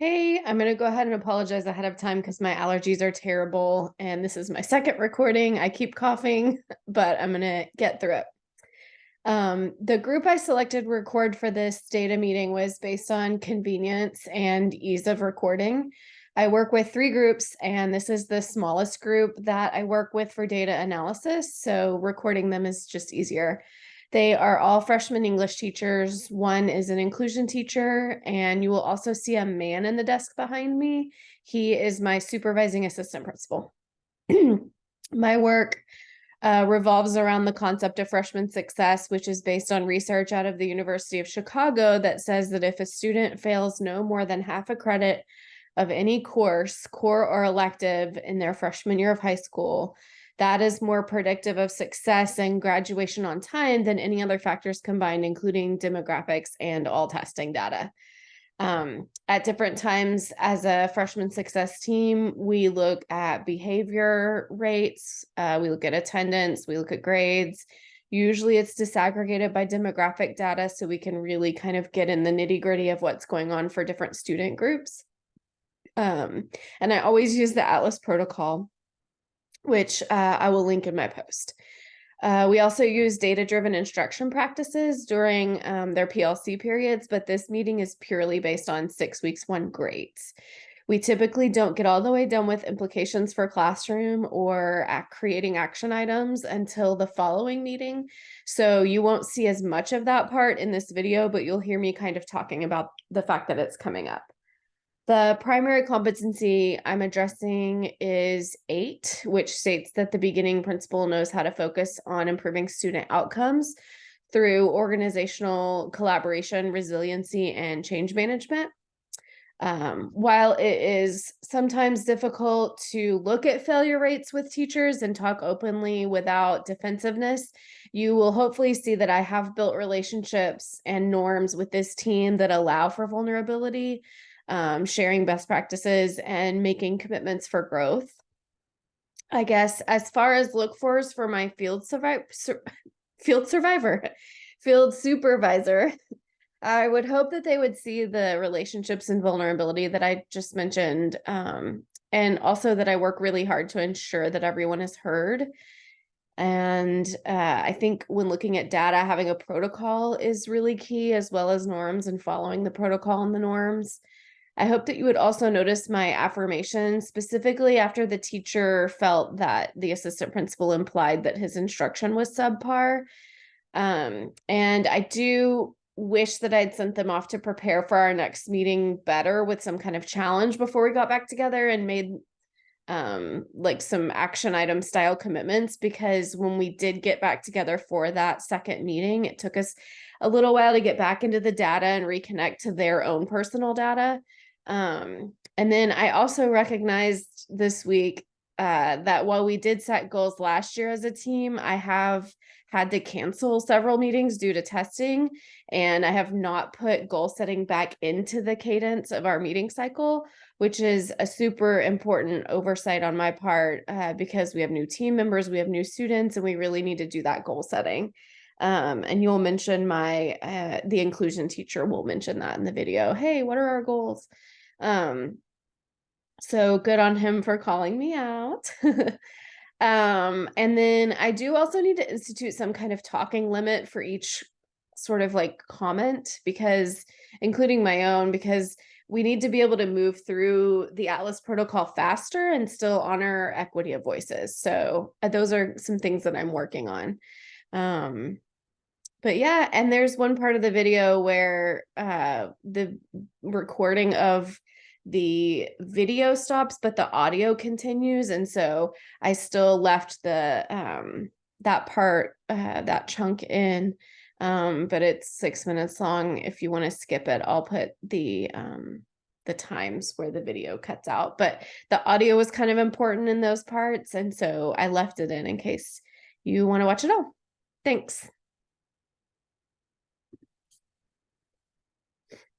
Hey, I'm going to go ahead and apologize ahead of time because my allergies are terrible. And this is my second recording. I keep coughing, but I'm going to get through it. The group I selected to record for this data meeting was based on convenience and ease of recording. I work with 3 groups, and this is the smallest group that I work with for data analysis. So recording them is just easier. They are all freshman English teachers. One is an inclusion teacher, and you will also see a man in the desk behind me. He is my supervising assistant principal. My work revolves around the concept of freshman success, which is based on research out of the University of Chicago that says that if a student fails no more than half a credit of any course, core or elective, in their freshman year of high school, that is more predictive of success and graduation on time than any other factors combined, including demographics and all testing data. At different times as a freshman success team, we look at behavior rates, we look at attendance, we look at grades. Usually it's disaggregated by demographic data so we can really kind of get in the nitty-gritty of what's going on for different student groups. And I always use the Atlas protocol, which I will link in my post. We also use data-driven instruction practices during their PLC periods, but this meeting is purely based on 6 weeks, 1 grades. We typically don't get all the way done with implications for classroom or creating action items until the following meeting. So you won't see as much of that part in this video, but you'll hear me kind of talking about the fact that it's coming up. The primary competency I'm addressing is 8, which states that the beginning principal knows how to focus on improving student outcomes through organizational collaboration, resiliency, and change management. While it is sometimes difficult to look at failure rates with teachers and talk openly without defensiveness, you will hopefully see that I have built relationships and norms with this team that allow for vulnerability, sharing best practices, and making commitments for growth. I guess as far as look fors for my field supervisor, I would hope that they would see the relationships and vulnerability that I just mentioned, and also that I work really hard to ensure that everyone is heard. And I think when looking at data, having a protocol is really key, as well as norms and following the protocol and the norms. I hope that you would also notice my affirmation, specifically after the teacher felt that the assistant principal implied that his instruction was subpar. And I do wish that I'd sent them off to prepare for our next meeting better with some kind of challenge before we got back together and made like some action item style commitments, because when we did get back together for that second meeting, it took us a little while to get back into the data and reconnect to their own personal data. And then I also recognized this week that while we did set goals last year as a team, I have had to cancel several meetings due to testing, and I have not put goal setting back into the cadence of our meeting cycle, which is a super important oversight on my part, because we have new team members, we have new students, and we really need to do that goal setting. And you'll mention the inclusion teacher will mention that in the video. Hey, what are our goals? So good on him for calling me out. And then I do also need to institute some kind of talking limit for each sort of like comment, because including my own, because we need to be able to move through the Atlas protocol faster and still honor equity of voices. So those are some things that I'm working on. But yeah, and there's one part of the video where the recording of the video stops, but the audio continues. And so I still left the that part, that chunk in, but it's 6 minutes long. If you want to skip it, I'll put the times where the video cuts out. But the audio was kind of important in those parts, and so I left it in case you want to watch it all. Thanks.